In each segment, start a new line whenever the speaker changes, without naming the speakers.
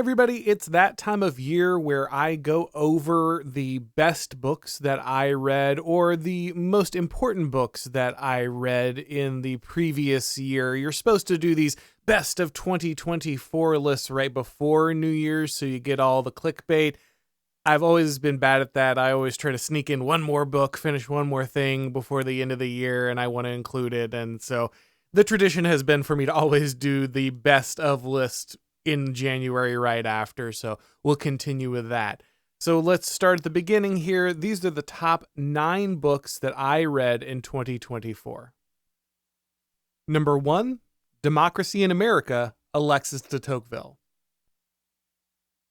everybody, it's that time of year where I go over the best books that I read or the most important books that I read in the previous year. You're supposed to do these best of 2024 lists right before New Year's so you get all the clickbait. I've always been bad at that. I always try to sneak in one more book, finish one more thing before the end of the year, and I want to include it. And so the tradition has been for me to always do the best of list in January right after, so we'll continue with that. So let's start at the beginning here. These are the top 9 books that I read in 2024. Number 1, Democracy in America, Alexis de Tocqueville.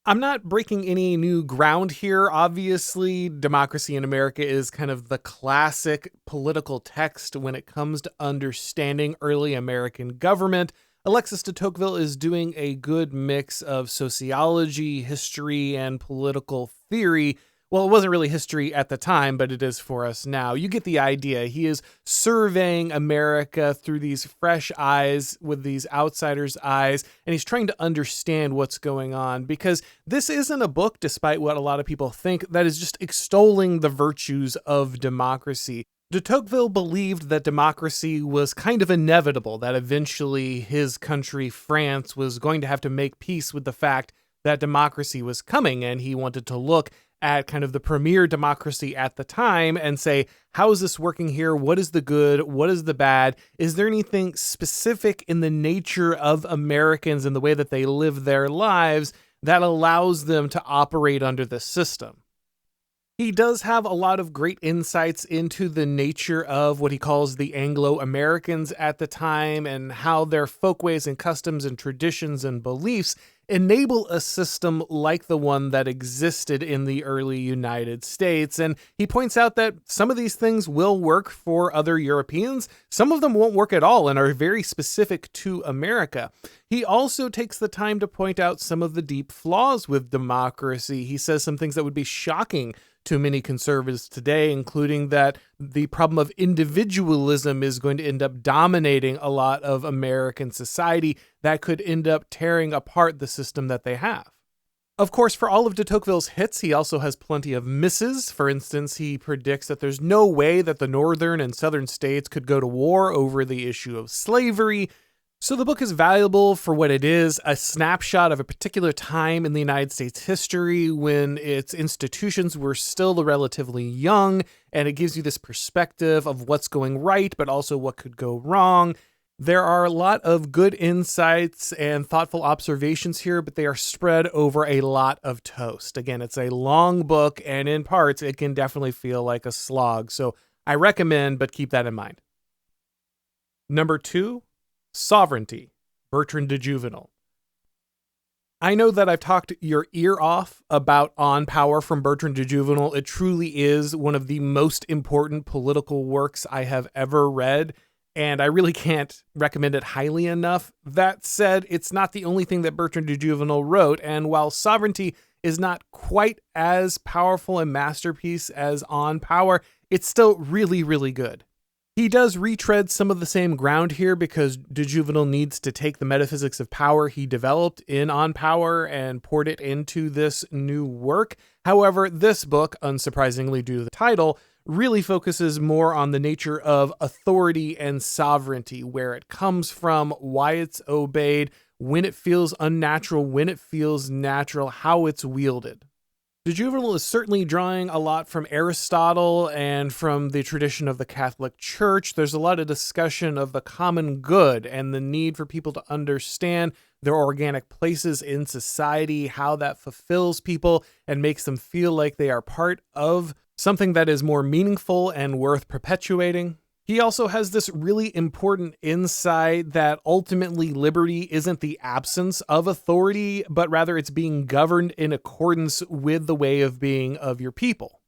I'm not breaking any new ground here. Obviously, Democracy in America is kind of the classic political text when it comes to understanding early American government. Alexis de Tocqueville is doing a good mix of sociology, history, and political theory. Well, it wasn't really history at the time, but it is for us now. You get the idea. He is surveying America through these fresh eyes, with these outsiders' eyes, and he's trying to understand what's going on, because this isn't a book, despite what a lot of people think, that is just extolling the virtues of democracy. De Tocqueville believed that democracy was kind of inevitable, that eventually his country, France, was going to have to make peace with the fact that democracy was coming, and he wanted to look at kind of the premier democracy at the time and say, how is this working here? What is the good? What is the bad? Is there anything specific in the nature of Americans and the way that they live their lives that allows them to operate under this system? He does have a lot of great insights into the nature of what he calls the Anglo-Americans at the time and how their folkways and customs and traditions and beliefs enable a system like the one that existed in the early United States. And he points out that some of these things will work for other Europeans. Some of them won't work at all and are very specific to America. He also takes the time to point out some of the deep flaws with democracy. He says some things that would be shocking to many conservatives today, including that the problem of individualism is going to end up dominating a lot of American society that could end up tearing apart the system that they have. Of course, for all of de Tocqueville's hits, he also has plenty of misses. For instance, he predicts that there's no way that the northern and southern states could go to war over the issue of slavery. So the book is valuable for what it is, a snapshot of a particular time in the United States history when its institutions were still relatively young, and it gives you this perspective of what's going right, but also what could go wrong. There are a lot of good insights and thoughtful observations here, but they are spread over a lot of toast. Again, it's a long book, and in parts, it can definitely feel like a slog. So I recommend, but keep that in mind. Number 2, Sovereignty, Bertrand de Juvenal. I know that I've talked your ear off about On Power from Bertrand de Juvenal. It truly is one of the most important political works I have ever read, and I really can't recommend it highly enough. That said, it's not the only thing that Bertrand de Juvenal wrote, and while Sovereignty is not quite as powerful a masterpiece as On Power, it's still really, really good. He does retread some of the same ground here because de Juvenal needs to take the metaphysics of power he developed in On Power and poured it into this new work. However, this book, unsurprisingly due to the title, really focuses more on the nature of authority and sovereignty, where it comes from, why it's obeyed, when it feels unnatural, when it feels natural, how it's wielded. De Juvenal is certainly drawing a lot from Aristotle and from the tradition of the Catholic Church. There's a lot of discussion of the common good and the need for people to understand their organic places in society, how that fulfills people and makes them feel like they are part of something that is more meaningful and worth perpetuating. He also has this really important insight that ultimately liberty isn't the absence of authority, but rather it's being governed in accordance with the way of being of your people.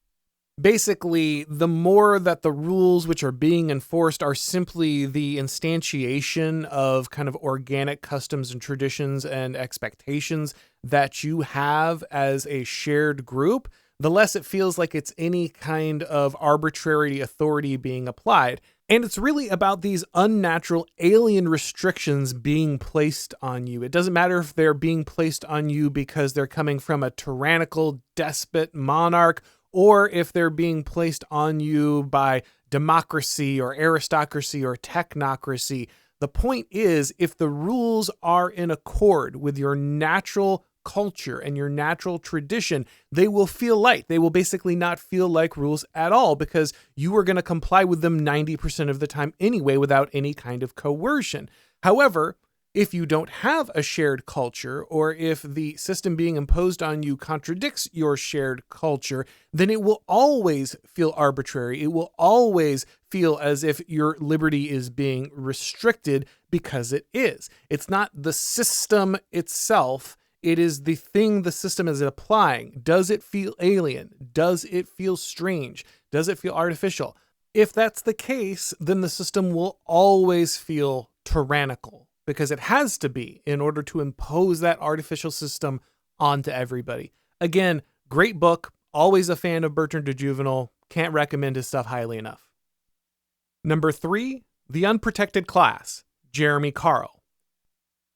Basically, the more that the rules which are being enforced are simply the instantiation of kind of organic customs and traditions and expectations that you have as a shared group, the less it feels like it's any kind of arbitrary authority being applied. And it's really about these unnatural alien restrictions being placed on you. It doesn't matter if they're being placed on you because they're coming from a tyrannical despot monarch, or if they're being placed on you by democracy or aristocracy or technocracy. The point is, if the rules are in accord with your natural culture and your natural tradition, they will feel light. They will basically not feel like rules at all because you are going to comply with them 90% of the time anyway without any kind of coercion. However, if you don't have a shared culture, or if the system being imposed on you contradicts your shared culture, then it will always feel arbitrary. It will always feel as if your liberty is being restricted because it is. It's not the system itself. It is the thing the system is applying. Does it feel alien? Does it feel strange? Does it feel artificial? If that's the case, then the system will always feel tyrannical, because it has to be in order to impose that artificial system onto everybody. Again, great book. Always a fan of Bertrand de Juvenal. Can't recommend his stuff highly enough. Number 3, The Unprotected Class, Jeremy Carl.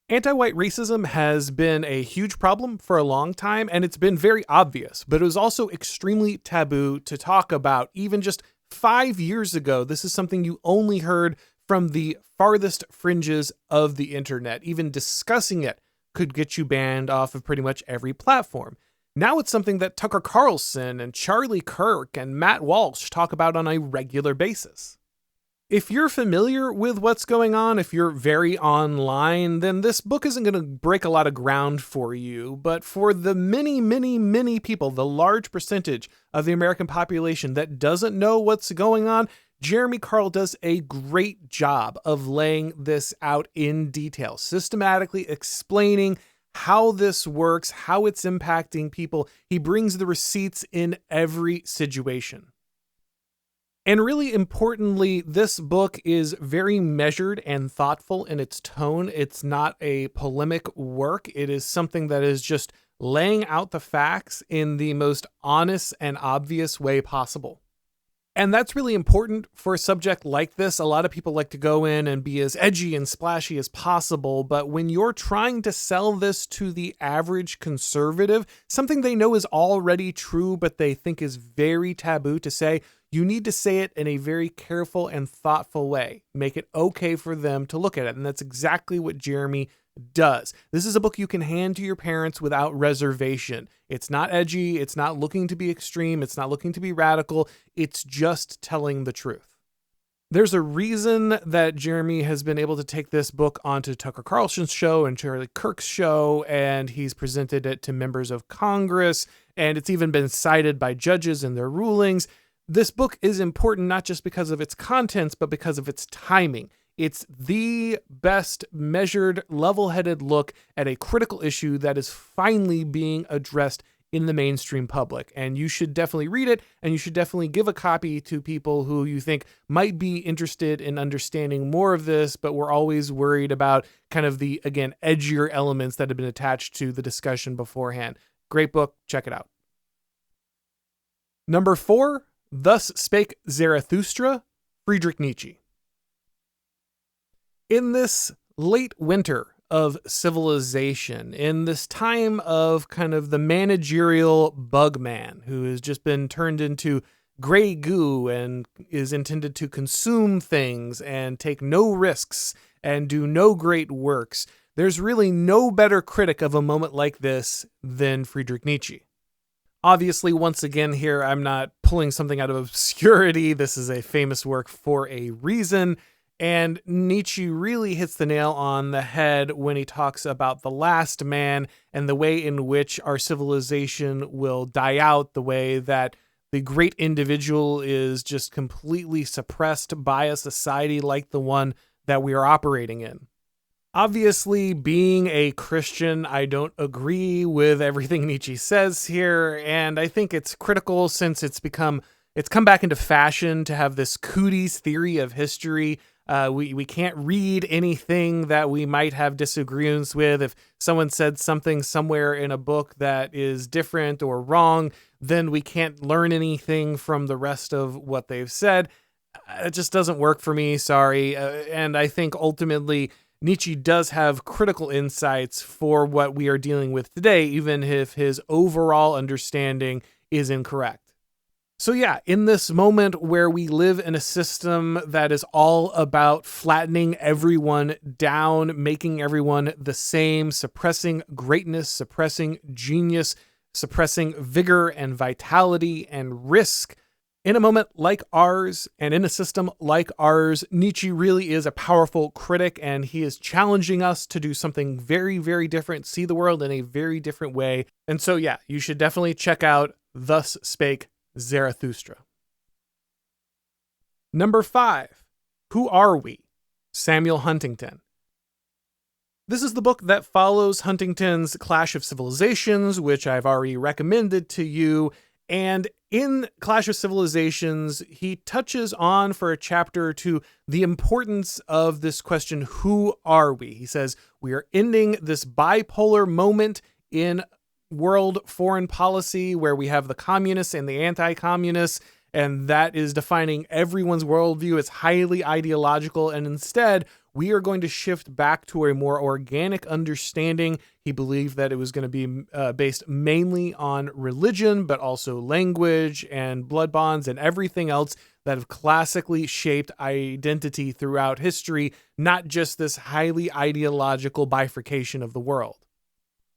Anti-white racism has been a huge problem for a long time, and it's been very obvious, but it was also extremely taboo to talk about. Even just 5 years ago, this is something you only heard from the farthest fringes of the internet. Even discussing it could get you banned off of pretty much every platform. Now it's something that Tucker Carlson and Charlie Kirk and Matt Walsh talk about on a regular basis. If you're familiar with what's going on, if you're very online, then this book isn't going to break a lot of ground for you. But for the many people, the large percentage of the American population that doesn't know what's going on, Jeremy Carl does a great job of laying this out in detail, systematically explaining how this works, how it's impacting people. He brings the receipts in every situation. And really importantly, this book is very measured and thoughtful in its tone. It's not a polemic work. It is something that is just laying out the facts in the most honest and obvious way possible. And that's really important for a subject like this. A lot of people like to go in and be as edgy and splashy as possible, but when you're trying to sell this to the average conservative, something they know is already true, but they think is very taboo to say, you need to say it in a very careful and thoughtful way. Make it okay for them to look at it. And that's exactly what Jeremy does. This is a book you can hand to your parents without reservation. It's not edgy. It's not looking to be extreme. It's not looking to be radical. It's just telling the truth. There's a reason that Jeremy has been able to take this book onto Tucker Carlson's show and Charlie Kirk's show, and he's presented it to members of Congress, and it's even been cited by judges in their rulings. This book is important not just because of its contents, but because of its timing. It's the best measured, level-headed look at a critical issue that is finally being addressed in the mainstream public. And you should definitely read it, and you should definitely give a copy to people who you think might be interested in understanding more of this, but we're always worried about kind of the, again, edgier elements that have been attached to the discussion beforehand. Great book. Check it out. Number 4, Thus Spake Zarathustra, Friedrich Nietzsche. In this late winter of civilization, in this time of kind of the managerial bug man who has just been turned into gray goo and is intended to consume things and take no risks and do no great works, there's really no better critic of a moment like this than Friedrich Nietzsche. Obviously, once again here, I'm not pulling something out of obscurity. This is a famous work for a reason. And Nietzsche really hits the nail on the head when he talks about the last man and the way in which our civilization will die out, the way that the great individual is just completely suppressed by a society like the one that we are operating in. Obviously, being a Christian, I don't agree with everything Nietzsche says here, and I think it's critical since it's come back into fashion to have this cooties theory of history. We can't read anything that we might have disagreements with. If someone said something somewhere in a book that is different or wrong, then we can't learn anything from the rest of what they've said. It just doesn't work for me, sorry. And I think ultimately Nietzsche does have critical insights for what we are dealing with today, even if his overall understanding is incorrect. So yeah, in this moment where we live in a system that is all about flattening everyone down, making everyone the same, suppressing greatness, suppressing genius, suppressing vigor and vitality and risk, in a moment like ours and in a system like ours, Nietzsche really is a powerful critic, and he is challenging us to do something very, very different, see the world in a very different way. And so yeah, you should definitely check out Thus Spake Zarathustra. Number 5, Who Are We? Samuel Huntington. This is the book that follows Huntington's Clash of Civilizations, which I've already recommended to you. And in Clash of Civilizations, he touches on for a chapter or two the importance of this question, who are we? He says, we are ending this bipolar moment in world foreign policy where we have the communists and the anti-communists, and that is defining everyone's worldview. It's highly ideological, and instead we are going to shift back to a more organic understanding. He believed that it was going to be based mainly on religion, but also language and blood bonds and everything else that have classically shaped identity throughout history, not just this highly ideological bifurcation of the world.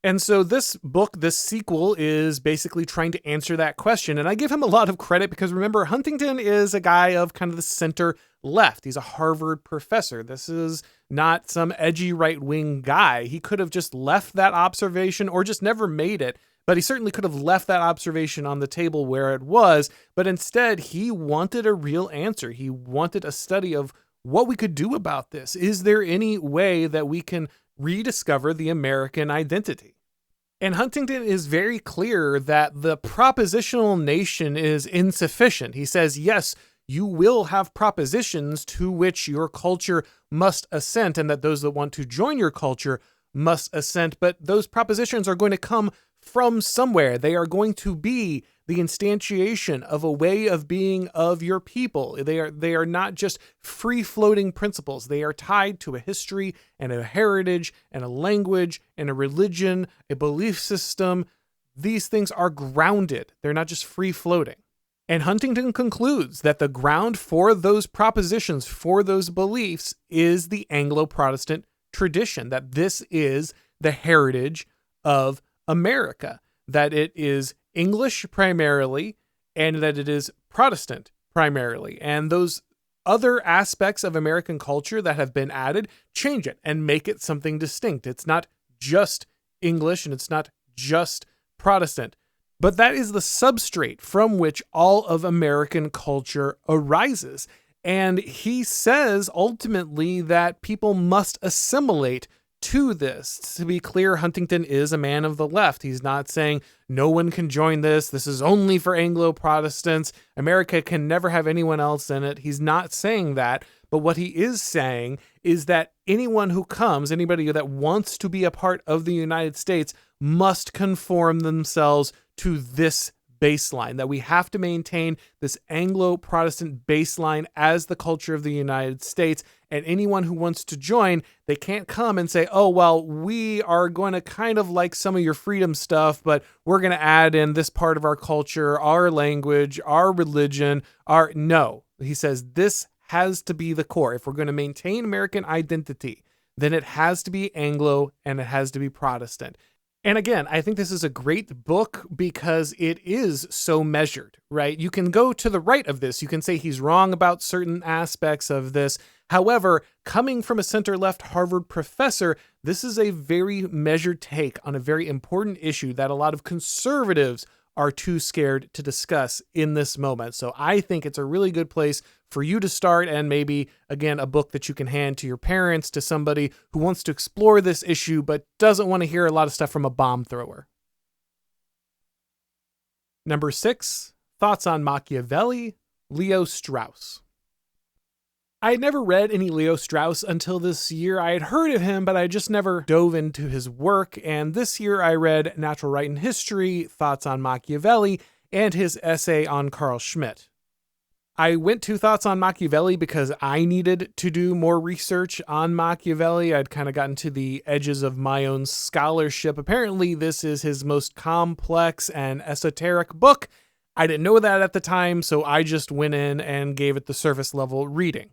And so this book, this sequel, is basically trying to answer that question. And I give him a lot of credit because remember, Huntington is a guy of kind of the center left. He's a Harvard professor. This is not some edgy right-wing guy. He could have just left that observation or just never made it, but he certainly could have left that observation on the table where it was. But instead, he wanted a real answer. He wanted a study of what we could do about this. Is there any way that we can rediscover the American identity? And Huntington is very clear that the propositional nation is insufficient. He says, yes, you will have propositions to which your culture must assent, and that those that want to join your culture must assent, but those propositions are going to come from somewhere. They are going to be the instantiation of a way of being of your people. They are not just free-floating principles. They are tied to a history and a heritage and a language and a religion, a belief system. These things are grounded. They're not just free-floating. And Huntington concludes that the ground for those propositions, for those beliefs, is the Anglo-Protestant tradition, that this is the heritage of America, that it is English primarily, and that it is Protestant primarily. And those other aspects of American culture that have been added change it and make it something distinct. It's not just English and it's not just Protestant, but that is the substrate from which all of American culture arises. And he says ultimately that people must assimilate to this. To be clear, Huntington is a man of the left. He's not saying no one can join this. This is only for Anglo-Protestants. America can never have anyone else in it. He's not saying that. But what he is saying is that anyone who comes, anybody that wants to be a part of the United States, must conform themselves to this baseline, that we have to maintain this Anglo-Protestant baseline as the culture of the United States. And anyone who wants to join, they can't come and say, oh, well, we are going to kind of like some of your freedom stuff, but we're going to add in this part of our culture, our language, our religion, no. He says this has to be the core. If we're going to maintain American identity, then it has to be Anglo and it has to be Protestant. And again, I think this is a great book because it is so measured, right? You can go to the right of this. You can say he's wrong about certain aspects of this. However, coming from a center-left Harvard professor, this is a very measured take on a very important issue that a lot of conservatives are too scared to discuss in this moment. So I think it's a really good place for you to start, and maybe, again, a book that you can hand to your parents, to somebody who wants to explore this issue but doesn't want to hear a lot of stuff from a bomb thrower. Number 6, thoughts on Machiavelli, Leo Strauss. I had never read any Leo Strauss until this year. I had heard of him, but I just never dove into his work. And this year I read Natural Right and History, Thoughts on Machiavelli, and his essay on Carl Schmitt. I went to Thoughts on Machiavelli because I needed to do more research on Machiavelli. I'd kind of gotten to the edges of my own scholarship. Apparently, this is his most complex and esoteric book. I didn't know that at the time, so I just went in and gave it the surface level reading.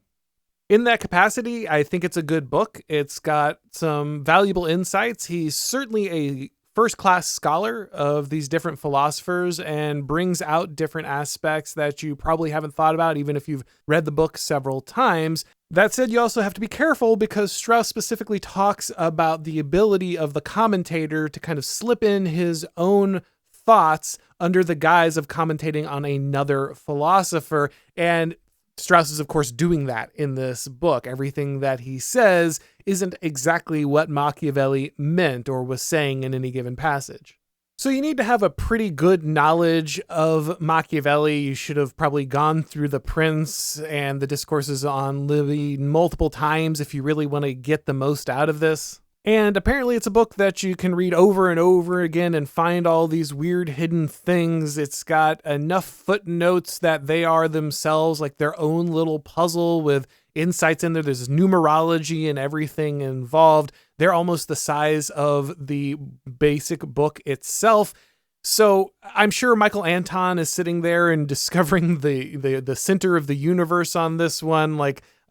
In that capacity, I think it's a good book. It's got some valuable insights. He's certainly a first-class scholar of these different philosophers and brings out different aspects that you probably haven't thought about, even if you've read the book several times. That said, you also have to be careful because Strauss specifically talks about the ability of the commentator to kind of slip in his own thoughts under the guise of commentating on another philosopher. And Strauss is, of course, doing that in this book. Everything that he says isn't exactly what Machiavelli meant or was saying in any given passage. So you need to have a pretty good knowledge of Machiavelli. You should have probably gone through The Prince and the Discourses on Livy multiple times if you really want to get the most out of this. And apparently it's a book that you can read over and over again and find all these weird hidden things. It's got enough footnotes that they are themselves like their own little puzzle with insights in there. There's numerology and everything involved. They're almost the size of the basic book itself. So I'm sure Michael Anton is sitting there and discovering the center of the universe on this one.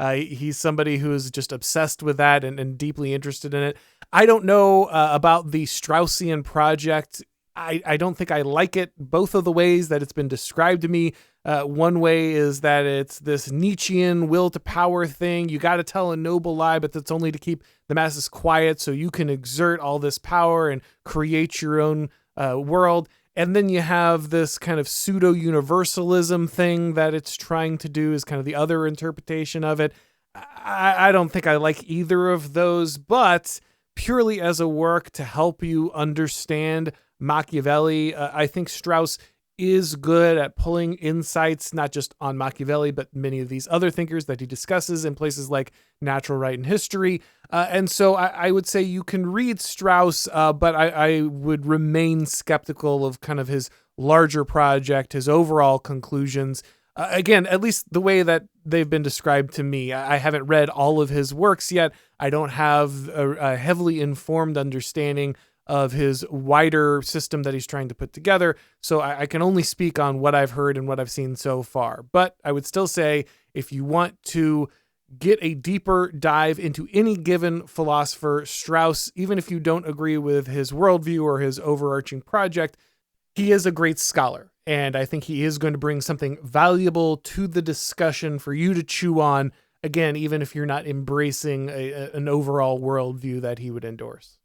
He's somebody who is just obsessed with that and deeply interested in it. I don't know about the Straussian project. I don't think I like it both of the ways that it's been described to me. One way is that it's this Nietzschean will to power thing. You got to tell a noble lie, but that's only to keep the masses quiet so you can exert all this power and create your own world. And then you have this kind of pseudo-universalism thing that it's trying to do is kind of the other interpretation of it. I don't think I like either of those, but purely as a work to help you understand Machiavelli, I think Strauss is good at pulling insights, not just on Machiavelli, but many of these other thinkers that he discusses in places like Natural Right and History. And so I would say you can read Strauss, but I would remain skeptical of kind of his larger project, his overall conclusions. Again, at least the way that they've been described to me. I haven't read all of his works yet. I don't have a heavily informed understanding of his wider system that he's trying to put together. So I can only speak on what I've heard and what I've seen so far. But I would still say if you want to get a deeper dive into any given philosopher, Strauss, even if you don't agree with his worldview or his overarching project, he is a great scholar. And I think he is going to bring something valuable to the discussion for you to chew on, again, even if you're not embracing an overall worldview that he would endorse.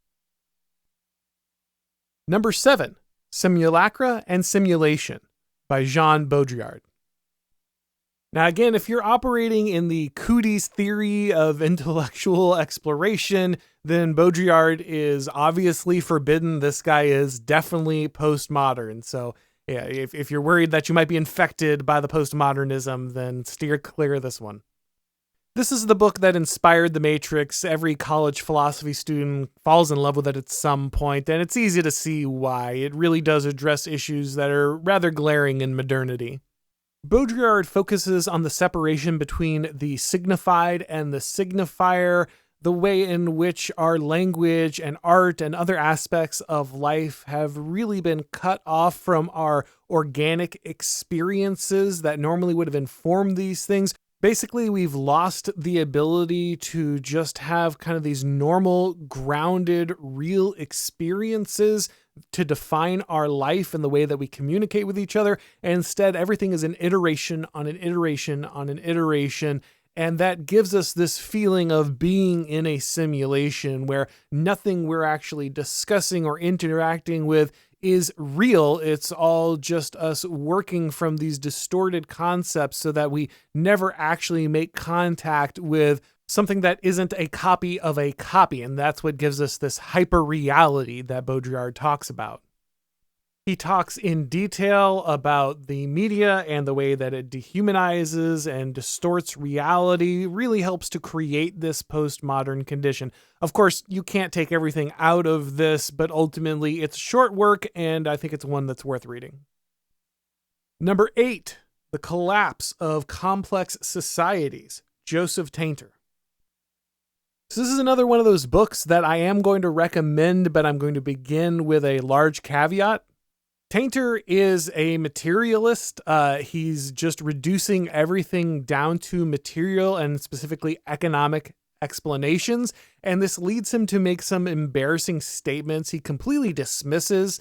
Number 7, Simulacra and Simulation by Jean Baudrillard. Now, again, if you're operating in the Cooties theory of intellectual exploration, then Baudrillard is obviously forbidden. This guy is definitely postmodern. So yeah, if you're worried that you might be infected by the postmodernism, then steer clear of this one. This is the book that inspired The Matrix. Every college philosophy student falls in love with it at some point, and it's easy to see why. It really does address issues that are rather glaring in modernity. Baudrillard focuses on the separation between the signified and the signifier, the way in which our language and art and other aspects of life have really been cut off from our organic experiences that normally would have informed these things. Basically, we've lost the ability to just have kind of these normal, grounded, real experiences to define our life and the way that we communicate with each other. And instead, everything is an iteration on an iteration on an iteration. And that gives us this feeling of being in a simulation where nothing we're actually discussing or interacting with is real. It's all just us working from these distorted concepts so that we never actually make contact with something that isn't a copy of a copy. And that's what gives us this hyper reality that Baudrillard talks about. He talks in detail about the media and the way that it dehumanizes and distorts reality, really helps to create this postmodern condition. Of course, you can't take everything out of this, but ultimately it's short work, and I think it's one that's worth reading. Number 8, The Collapse of Complex Societies, Joseph Tainter. So this is another one of those books that I am going to recommend, but I'm going to begin with a large caveat. Tainter is a materialist. He's just reducing everything down to material and specifically economic explanations. And this leads him to make some embarrassing statements. He completely dismisses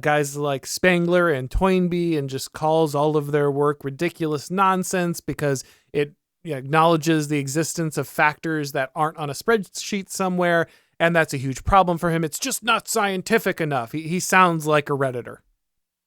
guys like Spangler and Toynbee and just calls all of their work ridiculous nonsense because it acknowledges the existence of factors that aren't on a spreadsheet somewhere. And that's a huge problem for him. It's just not scientific enough. He sounds like a Redditor.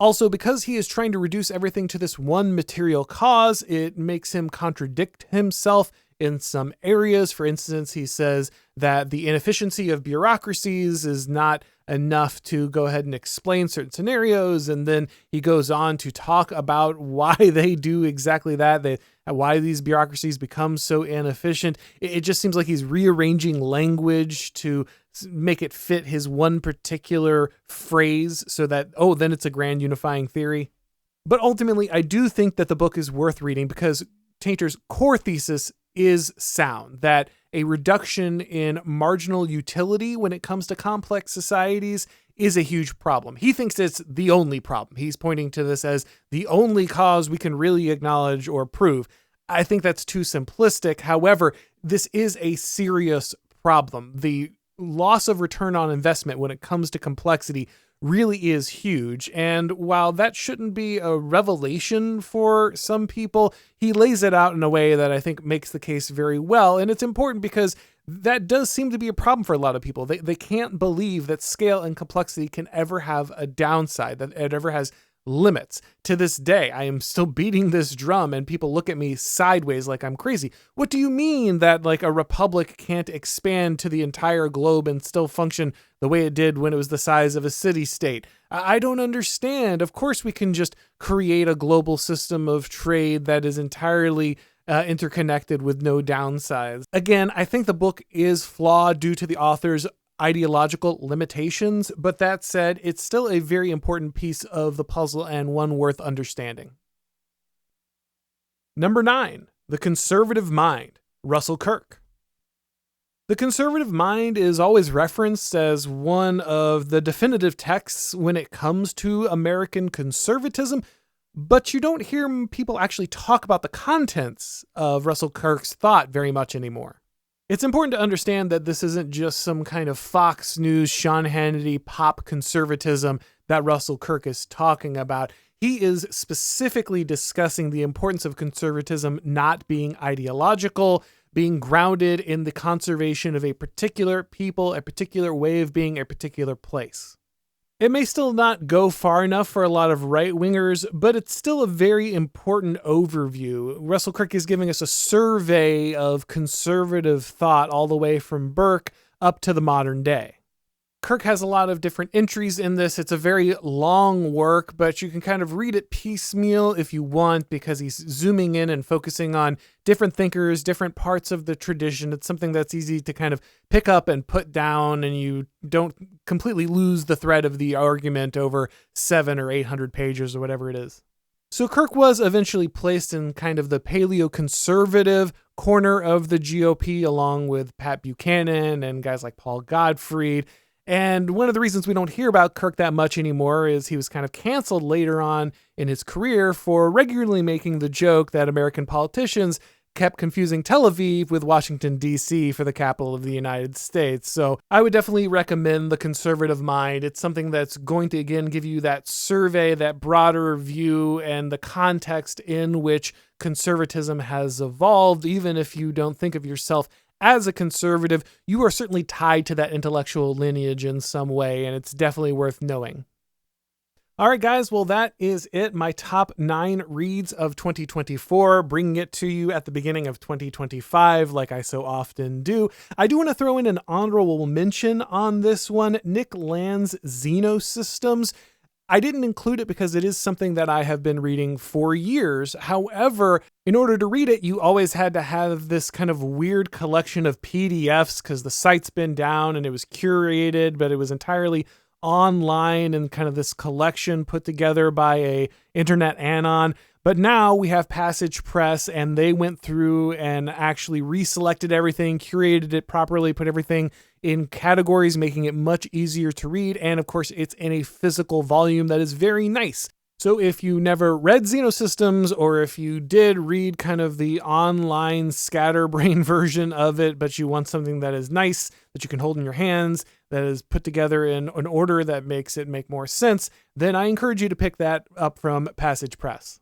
Also, because he is trying to reduce everything to this one material cause, it makes him contradict himself in some areas. For instance, he says that the inefficiency of bureaucracies is not enough to go ahead and explain certain scenarios. And then he goes on to talk about why they do exactly that, why these bureaucracies become so inefficient. It just seems like he's rearranging language to make it fit his one particular phrase so that, then it's a grand unifying theory. But ultimately, I do think that the book is worth reading because Tainter's core thesis is sound, that a reduction in marginal utility when it comes to complex societies is a huge problem. He thinks it's the only problem. He's pointing to this as the only cause we can really acknowledge or prove. I think that's too simplistic. However, this is a serious problem. The loss of return on investment when it comes to complexity really is huge. And while that shouldn't be a revelation for some people, he lays it out in a way that I think makes the case very well. And it's important because that does seem to be a problem for a lot of people. They can't believe that scale and complexity can ever have a downside, that it ever has limits. To this day, I am still beating this drum and people look at me sideways like I'm crazy. What do you mean that like a republic can't expand to the entire globe and still function the way it did when it was the size of a city-state? I don't understand. Of course we can just create a global system of trade that is entirely interconnected with no downsides. Again, I think the book is flawed due to the author's ideological limitations, but that said, it's still a very important piece of the puzzle and one worth understanding. Number 9, The Conservative Mind, Russell Kirk. The Conservative Mind is always referenced as one of the definitive texts when it comes to American conservatism, but you don't hear people actually talk about the contents of Russell Kirk's thought very much anymore. It's important to understand that this isn't just some kind of Fox News, Sean Hannity pop conservatism that Russell Kirk is talking about. He is specifically discussing the importance of conservatism not being ideological, being grounded in the conservation of a particular people, a particular way of being, a particular place. It may still not go far enough for a lot of right-wingers, but it's still a very important overview. Russell Kirk is giving us a survey of conservative thought all the way from Burke up to the modern day. Kirk has a lot of different entries in this. It's a very long work, but you can kind of read it piecemeal if you want because he's zooming in and focusing on different thinkers, different parts of the tradition. It's something that's easy to kind of pick up and put down, and you don't completely lose the thread of the argument over 700 or 800 pages or whatever it is. So Kirk was eventually placed in kind of the paleoconservative corner of the GOP along with Pat Buchanan and guys like Paul Gottfried. And one of the reasons we don't hear about Kirk that much anymore is he was kind of canceled later on in his career for regularly making the joke that American politicians kept confusing Tel Aviv with Washington, D.C. for the capital of the United States. So I would definitely recommend The Conservative Mind. It's something that's going to, again, give you that survey, that broader view, and the context in which conservatism has evolved. Even if you don't think of yourself as a conservative, you are certainly tied to that intellectual lineage in some way, and it's definitely worth knowing. All right, guys, well, that is it. My top 9 reads of 2024, bringing it to you at the beginning of 2025, like I so often do. I do want to throw in an honorable mention on this one, Nick Land's Xenosystems. I didn't include it because it is something that I have been reading for years. However, in order to read it, you always had to have this kind of weird collection of PDFs because the site's been down and it was curated, but it was entirely online and kind of this collection put together by a internet anon. But now we have Passage Press, and they went through and actually reselected everything, curated it properly, put everything in categories, making it much easier to read. And of course, it's in a physical volume that is very nice. So if you never read Xenosystems, or if you did read kind of the online scatterbrain version of it, but you want something that is nice, that you can hold in your hands, that is put together in an order that makes it make more sense, then I encourage you to pick that up from Passage Press.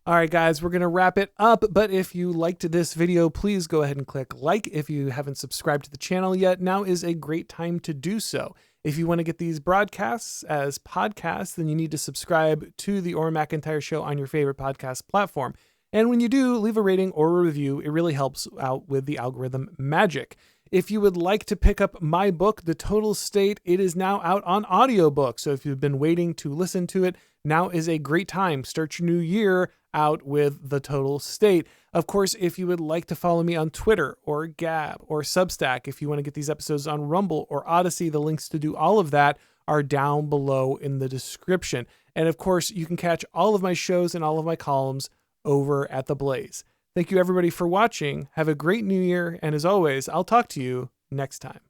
All right, guys, we're going to wrap it up. But if you liked this video, please go ahead and click like. If you haven't subscribed to the channel yet, now is a great time to do so. If you want to get these broadcasts as podcasts, then you need to subscribe to the Auron MacIntyre Show on your favorite podcast platform. And when you do, leave a rating or a review. It really helps out with the algorithm magic. If you would like to pick up my book, The Total State, it is now out on audiobook. So if you've been waiting to listen to it, now is a great time. Start your new year out with The Total State. Of course, if you would like to follow me on Twitter or Gab or Substack, if you want to get these episodes on Rumble or Odyssey, the links to do all of that are down below in the description. And of course, you can catch all of my shows and all of my columns over at The Blaze. Thank you everybody for watching. Have a great new year. And as always, I'll talk to you next time.